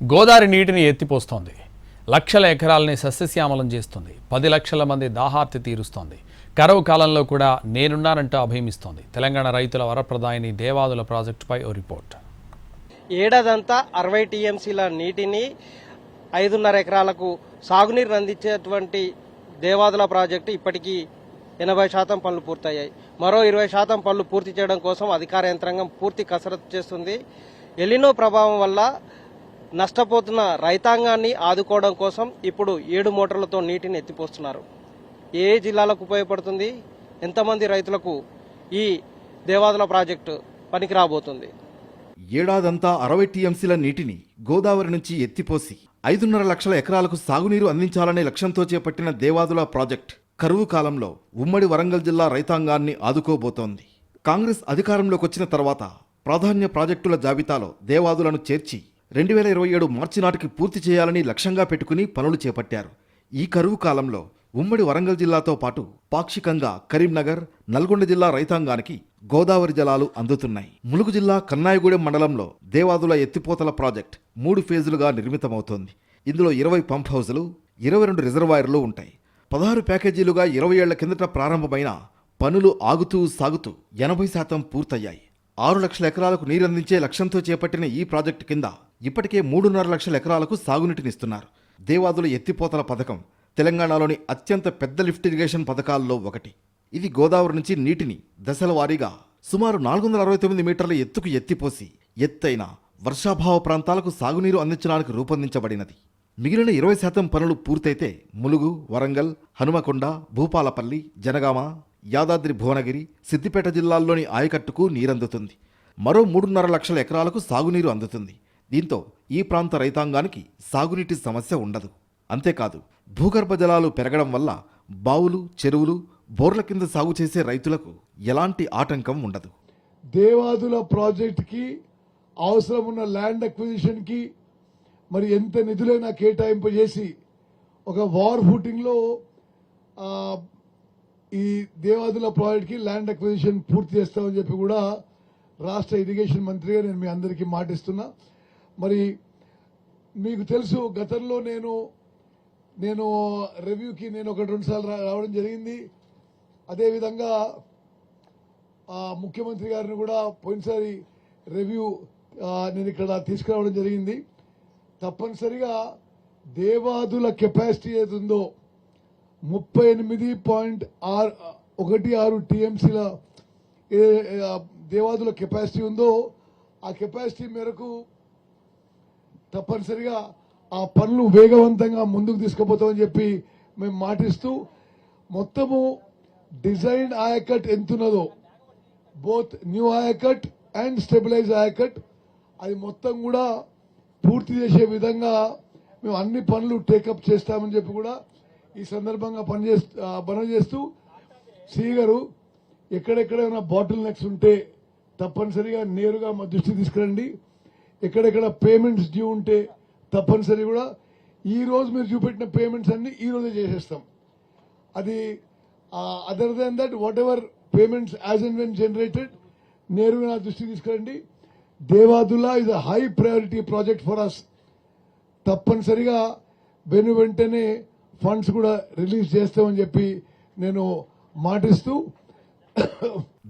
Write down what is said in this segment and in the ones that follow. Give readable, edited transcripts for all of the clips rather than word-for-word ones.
గోదావరి నీటిని ఎత్తిపోస్తోంది. లక్షల ఎకరాలని సస్యశ్యామలం చేస్తుంది. 10 లక్షల మంది దాహార్తి తీరుస్తోంది. కరువు కాలంలో కూడా నేనున్నానంటూ అభయమిస్తోంది. తెలంగాణ రైతుల వరప్రదాయిని దేవాదుల ప్రాజెక్టుపై ఓ రిపోర్ట్. ఏడాదంతా 60 టీఎంసీల నీటిని 5.5 ఎకరాలకు సాగునీరు అందించేటువంటి దేవాదుల ప్రాజెక్టు ఇప్పటికీ 80% పనులు పూర్తయ్యాయి. మరో 20% పనులు పూర్తి చేయడం కోసం అధికార యంత్రాంగం పూర్తి కసరత్తు చేస్తుంది. ఎలినో ప్రభావం వల్ల నష్టపోతున్న రైతాంగాన్ని ఆదుకోవడం కోసం ఇప్పుడు 7 మోటార్లతో నీటిని ఎత్తిపోస్తున్నారు. ఏ జిల్లాలకు ఉపయోగపడుతుంది, ఎంతమంది రైతులకు ఈ దేవాదుల ప్రాజెక్టు పనికి రాబోతుంది? ఏడాదంతా 60 టీఎంసీల నీటిని గోదావరి నుంచి ఎత్తిపోసి 5.5 లక్షల ఎకరాలకు సాగునీరు అందించాలనే లక్ష్యంతో చేపట్టిన దేవాదుల ప్రాజెక్ట్ కరువు కాలంలో ఉమ్మడి వరంగల్ జిల్లా రైతాంగాన్ని ఆదుకోబోతోంది. కాంగ్రెస్ అధికారంలోకి వచ్చిన తర్వాత ప్రాధాన్య ప్రాజెక్టుల జాబితాలో దేవాదులను చేర్చి 2027 మార్చి నాటికి పూర్తి చేయాలని లక్ష్యంగా పెట్టుకుని పనులు చేపట్టారు. ఈ కరువు కాలంలో ఉమ్మడి వరంగల్ జిల్లాతో పాటు పాక్షికంగా కరీంనగర్, నల్గొండ జిల్లా రైతాంగానికి గోదావరి జలాలు అందుతున్నాయి. ములుగు జిల్లా కన్నాయగూడెం మండలంలో దేవాదుల ఎత్తిపోతల ప్రాజెక్ట్ 3 ఫేజులుగా నిర్మితమవుతోంది. ఇందులో 20 పంప్ హౌజులు, 22 రిజర్వాయర్లు ఉంటాయి. 16 ప్యాకేజీలుగా 20 ఏళ్ల కిందట ప్రారంభమైన పనులు ఆగుతూ సాగుతూ 80% పూర్తయ్యాయి. 6 లక్షల ఎకరాలకు నీరందించే లక్ష్యంతో చేపట్టిన ఈ ప్రాజెక్టు కింద ఇప్పటికే 3.5 లక్షల ఎకరాలకు సాగునీటినిస్తున్నారు. దేవాదుల ఎత్తిపోతల పథకం తెలంగాణలోని అత్యంత పెద్ద లిఫ్ట్ ఇరిగేషన్ పథకాల్లో ఒకటి. ఇది గోదావరి నుంచి నీటిని దశల వారీగా సుమారు 469 మీటర్ల ఎత్తుకు ఎత్తిపోసి ఎత్తైన వర్షాభావ ప్రాంతాలకు సాగునీరు అందించడానికి రూపొందించబడినది. మిగిలిన 20% పనులు పూర్తయితే ములుగు, వరంగల్, హనుమకొండ, భూపాలపల్లి, జనగామ, యాదాద్రి భువనగిరి, సిద్దిపేట జిల్లాల్లోని ఆయకట్టుకు నీరందుతుంది. మరో 3.5 లక్షల ఎకరాలకు సాగునీరు అందుతుంది. దీంతో ఈ ప్రాంత రైతాంగానికి సాగునీటి సమస్య ఉండదు. అంతేకాదు, భూగర్భ జలాలు పెరగడం వల్ల బావులు, చెరువులు, బోర్ల కింద సాగు చేసే రైతులకు ఎలాంటి ఆటంకం ఉండదు. దేవాదుల ప్రాజెక్టుకి అవసరం ఉన్న ల్యాండ్ అక్విజిషన్ కి మరి ఎంత నిధులైనా కేటాయింపు చేసి ఒక వార్ ఫూటింగ్ లో ఈ దేవాదుల ప్రాజెక్ట్ కి ల్యాండ్ అక్విజిషన్ పూర్తి చేస్తామని చెప్పి కూడా రాష్ట్ర ఇరిగేషన్ మంత్రిగా నేను మీ అందరికీ మాటిస్తున్నా. మరి మీకు తెలుసు, గతంలో నేను రివ్యూకి నేను 1-2 సార్లు రావడం జరిగింది. అదేవిధంగా ముఖ్యమంత్రి గారిని కూడా పోయినసారి రివ్యూ నేను ఇక్కడ తీసుకురావడం జరిగింది. తప్పనిసరిగా దేవాదుల కెపాసిటీ ఏదుందో 38.16 టీఎంసీల దేవాదుల కెపాసిటీ ఉందో ఆ కెపాసిటీ మేరకు తప్పనిసరిగా ఆ పనులు వేగవంతంగా ముందుకు తీసుకుపోతామని చెప్పి మేము మాటిస్తూ, మొత్తము డిజైన్ ఆయకట్ ఎంతున్నదో both new ayacut and stabilize ayacut అది మొత్తం కూడా పూర్తి చేసే విధంగా మేము అన్ని పనులు టేకప్ చేస్తామని చెప్పి కూడా ఈ సందర్భంగా పని చేస్తూ సిఈ గారు ఎక్కడెక్కడైనా బాటిల్ నెక్స్ ఉంటే తప్పనిసరిగా నేరుగా మా దృష్టికి తీసుకురండి. ఎక్కడెక్కడ పేమెంట్స్ డ్యూ ఉంటే తప్పనిసరి కూడా ఈ రోజు మీరు చూపెట్టిన పేమెంట్స్ అన్ని ఈ రోజే చేసేస్తాం. అది other than that whatever payments as and when generated నేరుగా నా దృష్టికి తీసుకురండి. Devadula is a high priority project for us. తప్పనిసరిగా వెంటనే ఫండ్స్ కూడా రిలీజ్ చేస్తామని చెప్పి నేను మాటిస్తూ,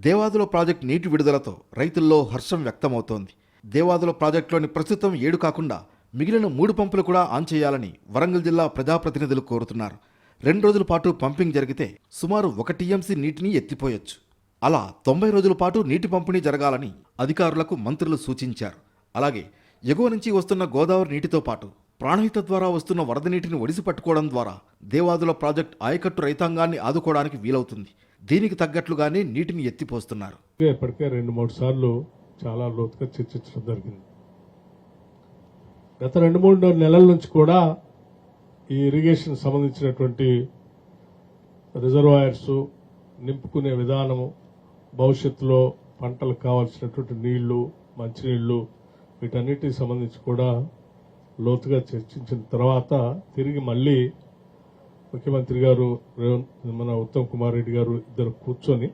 దేవాదుల ప్రాజెక్ట్ నీటి విడుదలతో రైతుల్లో హర్షం వ్యక్తమవుతోంది. దేవాదుల ప్రాజెక్టులోని ప్రస్తుతం 7 కాకుండా మిగిలిన 3 పంపులు కూడా ఆన్ చేయాలని వరంగల్ జిల్లా ప్రజాప్రతినిధులు కోరుతున్నారు. 2 రోజుల పాటు పంపింగ్ జరిగితే సుమారు 1 టీఎంసీ నీటిని ఎత్తిపోయొచ్చు. అలా 90 రోజుల పాటు నీటి పంపిణీ జరగాలని అధికారులకు మంత్రులు సూచించారు. అలాగే ఎగువ నుంచి వస్తున్న గోదావరి నీటితో పాటు ప్రాణహిత ద్వారా వస్తున్న వరద నీటిని ఒడిసి పట్టుకోవడం ద్వారా దేవాదుల ప్రాజెక్ట్ ఆయకట్టు రైతాంగాన్ని ఆదుకోవడానికి వీలవుతుంది. దీనికి తగ్గట్లుగానే నీటిని ఎత్తిపోస్తున్నారు. ఇప్పటికే 2-3 సార్లు చాలా లోతుగా చర్చించడం జరిగింది. గత 2-3 నెలల నుంచి కూడా ఈ ఇరిగేషన్ సంబంధించినటువంటి రిజర్వాయర్స్ నింపుకునే విధానము, భవిష్యత్తులో పంటలకు కావాల్సినటువంటి నీళ్లు, మంచినీళ్లు, వీటన్నిటికి సంబంధించి కూడా లోతుగా చర్చించిన తర్వాత తిరిగి మళ్ళీ ముఖ్యమంత్రి గారు, మన ఉత్తమ్ కుమార్ రెడ్డి గారు ఇద్దరు కూర్చొని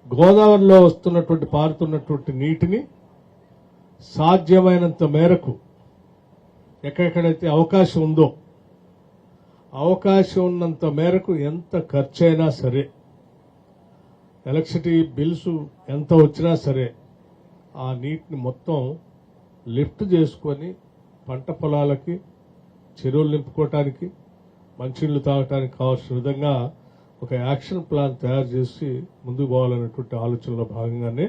గోదావరిలో పారుతున్నటువంటి నీటిని సాధ్యమైనంత మేరకు ఎక్కడెక్కడైతే అవకాశం ఉందో అవకాశం ఉన్నంత మేరకు ఎంత ఖర్చైనా సరే, ఎలక్ట్రిసిటీ బిల్స్ ఎంత వచ్చినా సరే ఆ నీటిని మొత్తం లిఫ్ట్ చేసుకొని పంట పొలాలకి, చెరువులు నింపుకోవటానికి, మంచినీళ్లు తాగటానికి కావాల్సిన విధంగా ఒక యాక్షన్ ప్లాన్ తయారు చేసి ముందుకు పోవాలనేటువంటి ఆలోచనలో భాగంగానే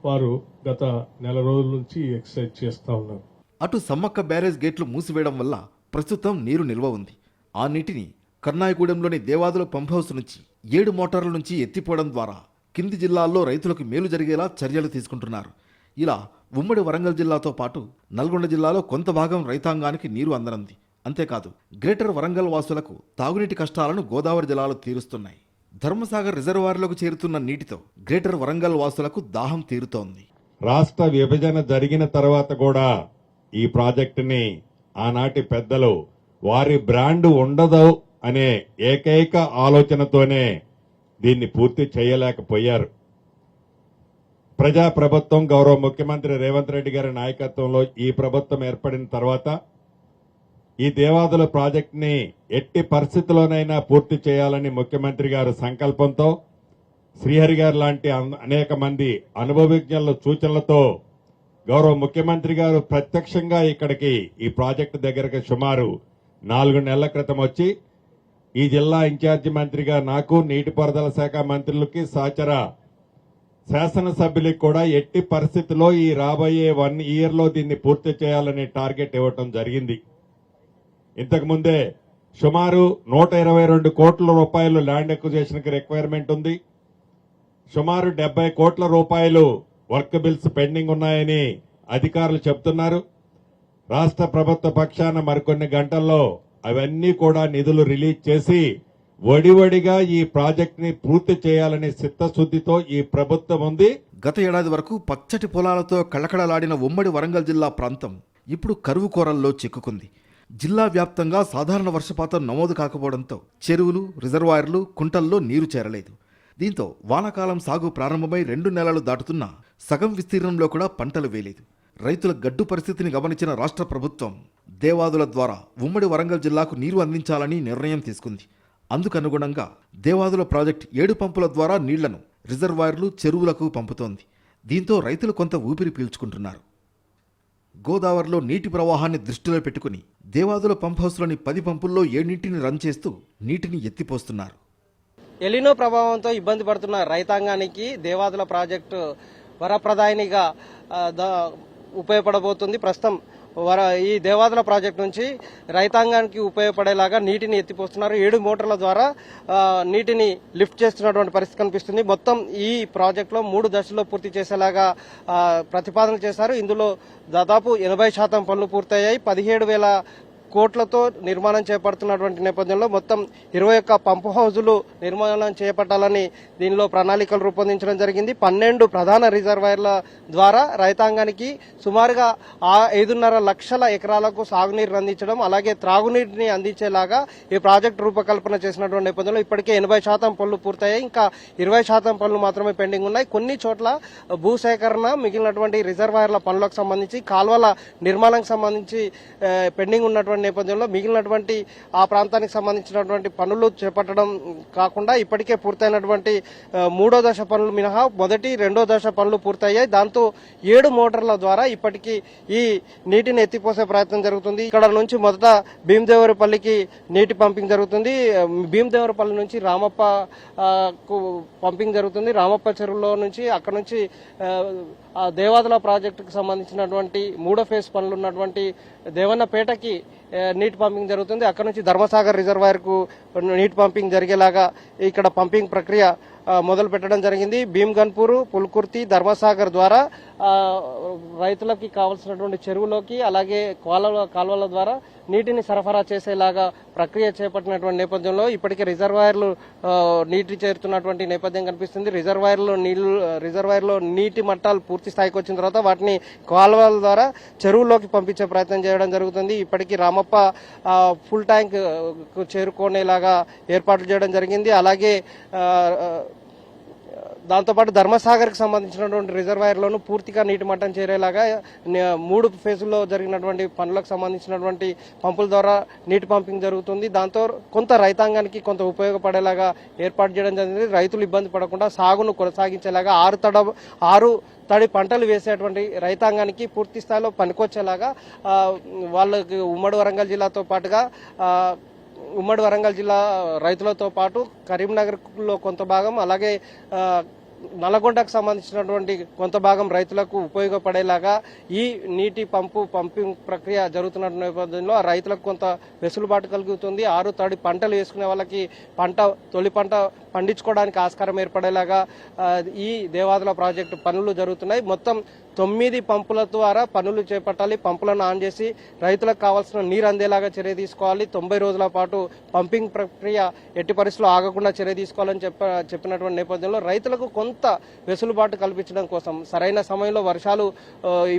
వారు గత నెల రోజుల నుంచి ఎక్సర్సైజ్ చేస్తా ఉన్నారు. అటు సమ్మక్క బ్యారేజ్ గేట్లు మూసివేయడం వల్ల ప్రస్తుతం నీరు నిల్వ ఉంది. ఆ నీటిని కర్నాయగూడెంలోని దేవాదుల పంప్ హౌస్ నుంచి 7 మోటార్ల నుంచి ఎత్తిపోవడం ద్వారా కింది జిల్లాల్లో రైతులకు మేలు జరిగేలా చర్యలు తీసుకుంటున్నారు. ఇలా ఉమ్మడి వరంగల్ జిల్లాతో పాటు నల్గొండ జిల్లాలో కొంత భాగం రైతాంగానికి నీరు అందనుంది. అంతేకాదు గ్రేటర్ వరంగల్ వాసులకు తాగునీటి కష్టాలను గోదావరి జలాలు తీరుస్తున్నాయి. ధర్మసాగర్ రిజర్వాయర్లోకి చేరుతున్న నీటితో గ్రేటర్ వరంగల్ వాసులకు దాహం తీరుతోంది. రాష్ట్ర విభజన జరిగిన తర్వాత కూడా ఈ ప్రాజెక్టుని ఆనాటి పెద్దలు వారి బ్రాండ్ ఉండదు అనే ఏకైక ఆలోచనతోనే దీన్ని పూర్తి చేయలేకపోయారు. ప్రజాప్రభుత్వం గౌరవ ముఖ్యమంత్రి రేవంత్ రెడ్డి గారి నాయకత్వంలో ఈ ప్రభుత్వం ఏర్పడిన తర్వాత ఈ దేవాదుల ప్రాజెక్టుని ఎట్టి పరిస్థితుల్లోనైనా పూర్తి చేయాలని ముఖ్యమంత్రి గారు సంకల్పంతో శ్రీహరి గారు లాంటి అనేక మంది అనుభవజ్ఞుల సూచనలతో గౌరవ ముఖ్యమంత్రి గారు ప్రత్యక్షంగా ఇక్కడికి ఈ ప్రాజెక్టు దగ్గరకు సుమారు 4 నెలల క్రితం వచ్చి ఈ జిల్లా ఇన్ఛార్జి మంత్రిగా నాకు, నీటిపారుదల శాఖ మంత్రులకి, సహచర శాసనసభ్యులకు కూడా ఎట్టి పరిస్థితిలో ఈ రాబోయే 1 ఇయర్లో దీన్ని పూర్తి చేయాలనే టార్గెట్ ఇవ్వటం జరిగింది. ఇంతకుముందే సుమారు 122 కోట్ల రూపాయలు ల్యాండ్ ఎక్విజిషన్కి రిక్వైర్మెంట్ ఉంది. సుమారు 70 కోట్ల రూపాయలు వర్క్ బిల్స్ పెండింగ్ ఉన్నాయని అధికారులు చెబుతున్నారు. రాష్ట్ర ప్రభుత్వ పక్షాన మరికొన్ని గంటల్లో అవన్నీ కూడా నిధులు రిలీజ్ చేసి వడివడిగా ఈ ప్రాజెక్టుని పూర్తి చేయాలనే చిత్తశుద్ధితో ఈ ప్రభుత్వం ఉంది. గత ఏడాది వరకు పచ్చటి పొలాలతో కళకళలాడిన ఉమ్మడి వరంగల్ జిల్లా ప్రాంతం ఇప్పుడు కరువు కోరల్లో చిక్కుకుంది. జిల్లా వ్యాప్తంగా సాధారణ వర్షపాతం నమోదు కాకపోవడంతో చెరువులు, రిజర్వాయర్లు, కుంటల్లో నీరు చేరలేదు. దీంతో వానాకాలం సాగు ప్రారంభమై 2 నెలలు దాటుతున్నా సగం విస్తీర్ణంలో కూడా పంటలు వేయలేదు. రైతుల గడ్డు పరిస్థితిని గమనించిన రాష్ట్ర ప్రభుత్వం దేవాదుల ద్వారా ఉమ్మడి వరంగల్ జిల్లాకు నీరు అందించాలని నిర్ణయం తీసుకుంది. అందుకనుగుణంగా దేవాదుల ప్రాజెక్టు 7 పంపుల ద్వారా నీళ్లను రిజర్వాయర్లు, చెరువులకు పంపుతోంది. దీంతో రైతులు కొంత ఊపిరి పీల్చుకుంటున్నారు. గోదావరిలో నీటి ప్రవాహాన్ని దృష్టిలో పెట్టుకుని దేవాదుల పంప్ హౌస్లోని 10 పంపుల్లో 7 రన్ చేస్తూ నీటిని ఎత్తిపోస్తున్నారు. ఎలినో ప్రభావంతో ఇబ్బంది పడుతున్న రైతాంగానికి దేవాదుల ప్రాజెక్టు వరప్రదాయినిగా ఉపయోగపడబోతుంది. ప్రస్తుతం ఈ దేవాదుల ప్రాజెక్టు నుంచి రైతాంగానికి ఉపయోగపడేలాగా నీటిని ఎత్తిపోస్తున్నారు. 7 మోటార్ల ద్వారా నీటిని లిఫ్ట్ చేస్తున్నటువంటి పరిస్థితి కనిపిస్తుంది. మొత్తం ఈ ప్రాజెక్టులో 3 దశల్లో పూర్తి చేసేలాగా ప్రతిపాదనలు చేశారు. ఇందులో దాదాపు 80% పనులు పూర్తయ్యాయి. 17,000 కోట్లతో నిర్మాణం చేపడుతున్నటువంటి నేపథ్యంలో మొత్తం 21 పంపు హౌజులు నిర్మాణం చేపట్టాలని దీనిలో ప్రణాళికలు రూపొందించడం జరిగింది. 12 ప్రధాన రిజర్వాయర్ల ద్వారా రైతాంగానికి సుమారుగా 5.5 లక్షల ఎకరాలకు సాగునీరు అందించడం, అలాగే త్రాగునీటిని అందించేలాగా ఈ ప్రాజెక్టు రూపకల్పన చేసినటువంటి నేపథ్యంలో ఇప్పటికే 80% పనులు పూర్తయ్యాయి. ఇంకా 20% పనులు మాత్రమే పెండింగ్ ఉన్నాయి. కొన్ని చోట్ల భూసేకరణ, మిగిలినటువంటి రిజర్వాయర్ల పనులకు సంబంధించి, కాల్వల నిర్మాణానికి సంబంధించి పెండింగ్ ఉన్నటువంటి నేపథ్యంలో మిగిలినటువంటి ఆ ప్రాంతానికి సంబంధించినటువంటి పనులు చేపట్టడం కాకుండా ఇప్పటికే పూర్తయినటువంటి 3వ దశ పనులు మినహా మొదటి, 2వ దశ పనులు పూర్తయ్యాయి. దాంతో 7 మోటార్ల ద్వారా ఇప్పటికీ ఈ నీటిని ఎత్తిపోసే ప్రయత్నం జరుగుతుంది. ఇక్కడ నుంచి మొదట భీమదేవరపల్లికి నీటి పంపింగ్ జరుగుతుంది. భీమదేవరపల్లి నుంచి రామప్ప పంపింగ్ జరుగుతుంది. రామప్ప చెరువులో నుంచి అక్కడ నుంచి దేవాదుల ప్రాజెక్టుకు సంబంధించినటువంటి 3వ ఫేజ్ పనులు ఉన్నటువంటి దేవన్నపేటకి నీటి పంపింగ్ జరుగుతుంది. అక్కడ నుంచి ధర్మసాగర్ రిజర్వాయర్ కు నీటి పంపింగ్ జరిగేలాగా ఇక్కడ పంపింగ్ ప్రక్రియ మొదలు పెట్టడం జరిగింది. భీమ్గన్పూర్, పుల్కుర్తి, ధర్మసాగర్ ద్వారా రైతులకి కావాల్సినటువంటి చెరువులోకి, అలాగే కాలువల ద్వారా నీటిని సరఫరా చేసేలాగా ప్రక్రియ చేపట్టినటువంటి నేపథ్యంలో ఇప్పటికే రిజర్వాయర్లు నీటి చేరుతున్నటువంటి నేపథ్యం కనిపిస్తుంది. రిజర్వాయర్లో నీటి మట్టాలు పూర్తి స్థాయికి వచ్చిన తర్వాత వాటిని కాలువల ద్వారా చెరువుల్లోకి పంపించే ప్రయత్నం చేయడం జరుగుతుంది. ఇప్పటికీ రామప్ప ఫుల్ ట్యాంక్ చేరుకునేలాగా ఏర్పాట్లు చేయడం జరిగింది. అలాగే దాంతోపాటు ధర్మసాగర్కి సంబంధించినటువంటి రిజర్వాయర్లోనూ పూర్తిగా నీటి మట్టం చేరేలాగా 3 ఫేజుల్లో జరిగినటువంటి పనులకు సంబంధించినటువంటి పంపుల ద్వారా నీటి పంపింగ్ జరుగుతుంది. దాంతో కొంత రైతాంగానికి కొంత ఉపయోగపడేలాగా ఏర్పాటు చేయడం జరిగింది. రైతులు ఇబ్బంది పడకుండా సాగును కొనసాగించేలాగా ఆరు తడి పంటలు వేసేటువంటి రైతాంగానికి పూర్తి స్థాయిలో పనికొచ్చేలాగా వాళ్ళకి ఉమ్మడి వరంగల్ జిల్లాతో పాటుగా ఉమ్మడి వరంగల్ జిల్లా రైతులతో పాటు కరీంనగర్లో కొంత భాగం, అలాగే నల్గొండకు సంబంధించినటువంటి కొంత భాగం రైతులకు ఉపయోగపడేలాగా ఈ నీటి పంపింగ్ ప్రక్రియ జరుగుతున్న నేపథ్యంలో ఆ రైతులకు కొంత వెసులుబాటు కలుగుతుంది. 6 తడి పంటలు వేసుకునే వాళ్ళకి తొలి పంట పండించుకోవడానికి ఆస్కారం ఏర్పడేలాగా ఈ దేవాదుల ప్రాజెక్టు పనులు జరుగుతున్నాయి. మొత్తం 9 పంపుల ద్వారా పనులు చేపట్టాలి. పంపులను ఆన్ చేసి రైతులకు కావాల్సిన నీరు అందేలాగా చర్య తీసుకోవాలి. 90 రోజుల పాటు పంపింగ్ ప్రక్రియ ఎట్టి పరిస్థితుల్లో ఆగకుండా చర్య తీసుకోవాలని చెప్పినటువంటి నేపథ్యంలో రైతులకు కొంత వెసులుబాటు కల్పించడం కోసం సరైన సమయంలో వర్షాలు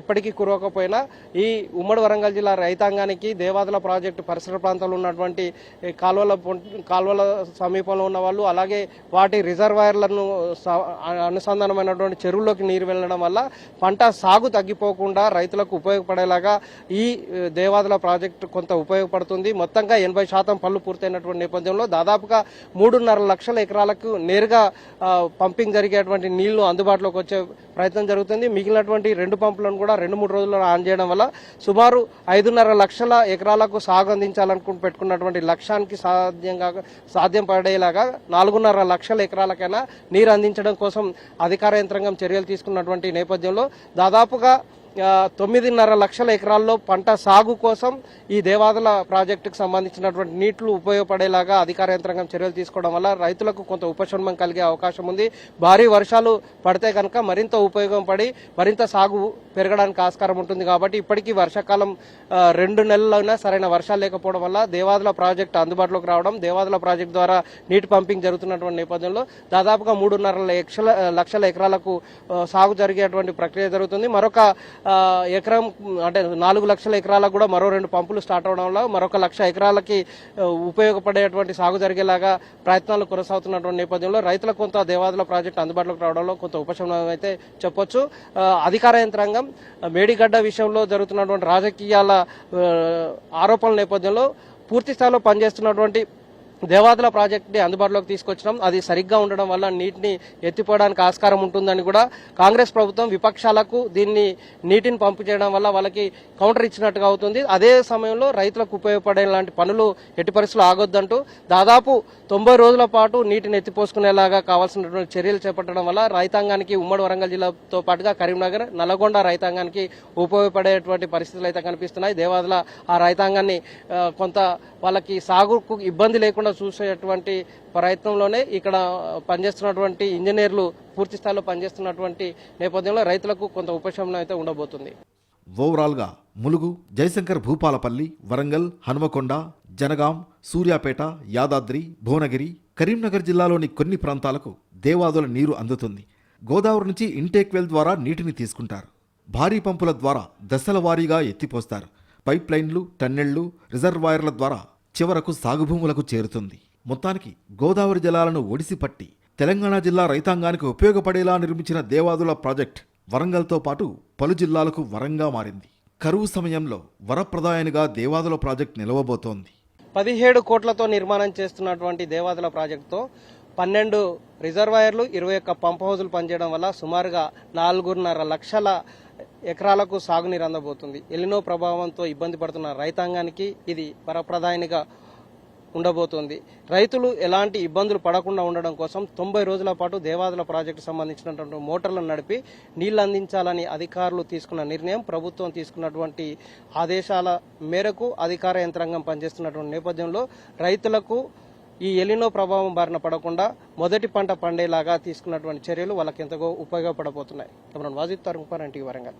ఇప్పటికీ కురవకపోయినా ఈ ఉమ్మడి వరంగల్ జిల్లా రైతాంగానికి దేవాదుల ప్రాజెక్టు పరిసర ప్రాంతాల్లో ఉన్నటువంటి కాలువల సమీపంలో ఉన్న వాళ్ళు, అలాగే వాటి రిజర్వాయర్లను అనుసంధానమైనటువంటి చెరువుల్లోకి నీరు వెళ్లడం వల్ల పంట సాగు తగ్గిపోకుండా రైతులకు ఉపయోగపడేలాగా ఈ దేవాదుల ప్రాజెక్టు కొంత ఉపయోగపడుతుంది. మొత్తంగా 80% పనులు పూర్తయినటువంటి నేపథ్యంలో దాదాపుగా 3.5 లక్షల ఎకరాలకు నేరుగా పంపింగ్ జరిగేటువంటి నీళ్లు అందుబాటులోకి వచ్చే ప్రయత్నం జరుగుతుంది. మిగిలినటువంటి 2 పంపులను కూడా 2-3 రోజుల్లో ఆన్ చేయడం వల్ల సుమారు 5.5 లక్షల ఎకరాలకు సాగు అందించాలనుకుని పెట్టుకున్నటువంటి లక్ష్యానికి సాధ్యం పడేలాగా 4.5 లక్షల ఎకరాలకైనా నీరు అందించడం కోసం అధికార యంత్రాంగం చర్యలు తీసుకున్నటువంటి నేపథ్యంలో దాదాపుగా 9.5 లక్షల ఎకరాల్లో పంట సాగు కోసం ఈ దేవాదుల ప్రాజెక్టుకు సంబంధించినటువంటి నీళ్లు ఉపయోగపడేలాగా అధికార యంత్రాంగం చర్యలు తీసుకోవడం వల్ల రైతులకు కొంత ఉపశమనం కలిగే అవకాశం ఉంది. భారీ వర్షాలు పడితే కనుక మరింత ఉపయోగం పడి మరింత సాగు పెరగడానికి ఆస్కారం ఉంటుంది. కాబట్టి ఇప్పటికీ వర్షాకాలం 2 నెలలైనా సరైన వర్షాలు లేకపోవడం వల్ల దేవాదుల ప్రాజెక్టు అందుబాటులోకి రావడం, దేవాదుల ప్రాజెక్టు ద్వారా నీటి పంపింగ్ జరుగుతున్నటువంటి నేపథ్యంలో దాదాపుగా 3.5 లక్షల ఎకరాలకు సాగు జరిగేటువంటి ప్రక్రియ జరుగుతుంది. మరొక ఎకరం అంటే 4 లక్షల ఎకరాలకు కూడా మరో 2 పంపులు స్టార్ట్ అవడం వల్ల మరొక 1 లక్ష ఎకరాలకి ఉపయోగపడేటువంటి సాగు జరిగేలాగా ప్రయత్నాలు కొనసాగుతున్నటువంటి నేపథ్యంలో రైతులకు కొంత దేవాదుల ప్రాజెక్టు అందుబాటులోకి రావడంలో కొంత ఉపశమనం అయితే చెప్పొచ్చు. అధికార యంత్రాంగం మేడిగడ్డ విషయంలో జరుగుతున్నటువంటి రాజకీయాల ఆరోపణల నేపథ్యంలో పూర్తి స్థాయిలో పనిచేస్తున్నటువంటి దేవాదుల ప్రాజెక్టుని అందుబాటులోకి తీసుకొచ్చడం అది సరిగ్గా ఉండడం వల్ల నీటిని ఎత్తిపోవడానికి ఆస్కారం ఉంటుందని కూడా కాంగ్రెస్ ప్రభుత్వం విపక్షాలకు నీటిని పంపు చేయడం వల్ల వాళ్ళకి కౌంటర్ ఇచ్చినట్టుగా అవుతుంది. అదే సమయంలో రైతులకు ఉపయోగపడే లాంటి పనులు ఎట్టి పరిస్థితులు ఆగొద్దంటూ దాదాపు 90 రోజుల పాటు నీటిని ఎత్తిపోసుకునేలాగా కావాల్సినటువంటి చర్యలు చేపట్టడం వల్ల రైతాంగానికి ఉమ్మడి వరంగల్ జిల్లాతో పాటుగా కరీంనగర్, నల్గొండ రైతాంగానికి ఉపయోగపడేటువంటి పరిస్థితులు అయితే కనిపిస్తున్నాయి. దేవాదుల ఆ రైతాంగాన్ని కొంత వాళ్ళకి సాగుకు ఇబ్బంది లేకుండా చూసేటువంటి ప్రయత్నంలోనే ఇక్కడ పనిచేస్తున్నటువంటి ఇంజనీర్లు పూర్తి స్థాయిలో పనిచేస్తున్నటువంటి నేపథ్యంలో రైతులకు కొంత ఉపశమనం అయితే ఉండబోతుంది. ఓవరాల్గా ములుగు, జయశంకర్ భూపాలపల్లి, వరంగల్, హనుమకొండ, జనగాం, సూర్యాపేట, యాదాద్రి, భువనగిరి, కరీంనగర్ జిల్లాలోని కొన్ని ప్రాంతాలకు దేవాదుల నీరు అందుతుంది. గోదావరి నుంచి ఇంటేక్ వెల్ ద్వారా నీటిని తీసుకుంటారు. భారీ పంపుల ద్వారా దశల వారీగా ఎత్తిపోస్తారు. పైప్ లైన్లు, టన్నెళ్లు, రిజర్వాయర్ల ద్వారా చివరకు సాగుభూములకు చేరుతుంది. మొత్తానికి గోదావరి జలాలను ఒడిసిపట్టి తెలంగాణ జిల్లా రైతాంగానికి ఉపయోగపడేలా నిర్మించిన దేవాదుల ప్రాజెక్ట్ వరంగల్తో పాటు పలు జిల్లాలకు వరంగా మారింది. కరువు సమయంలో వరప్రదాయనిగా దేవాదుల ప్రాజెక్ట్ నిలవబోతోంది. 17 కోట్లతో నిర్మాణం చేస్తున్నటువంటి దేవాదుల ప్రాజెక్టుతో 12 రిజర్వాయర్లు, 21 పంప్ హౌజులు పనిచేయడం వల్ల సుమారుగా 4.5 లక్షల ఎకరాలకు సాగునీరు అందబోతుంది. ఎలినో ప్రభావంతో ఇబ్బంది పడుతున్న రైతాంగానికి ఇది వరప్రదాయనిగా ఉండబోతోంది. రైతులు ఎలాంటి ఇబ్బందులు పడకుండా ఉండడం కోసం 90 రోజుల పాటు దేవాదుల ప్రాజెక్టు సంబంధించినటువంటి మోటార్లను నడిపి నీళ్లు అందించాలని అధికారులు తీసుకున్న నిర్ణయం, ప్రభుత్వం తీసుకున్నటువంటి ఆదేశాల మేరకు అధికార యంత్రాంగం పనిచేస్తున్నటువంటి నేపథ్యంలో రైతులకు ఈ ఎలినో ప్రభావం బారిన పడకుండా మొదటి పంట పండేలాగా తీసుకున్నటువంటి చర్యలు వాళ్ళకి ఎంతగా ఉపయోగపడబోతున్నాయి. వాజిద్ తరుణ్, ఎన్టీవీ వరంగల్.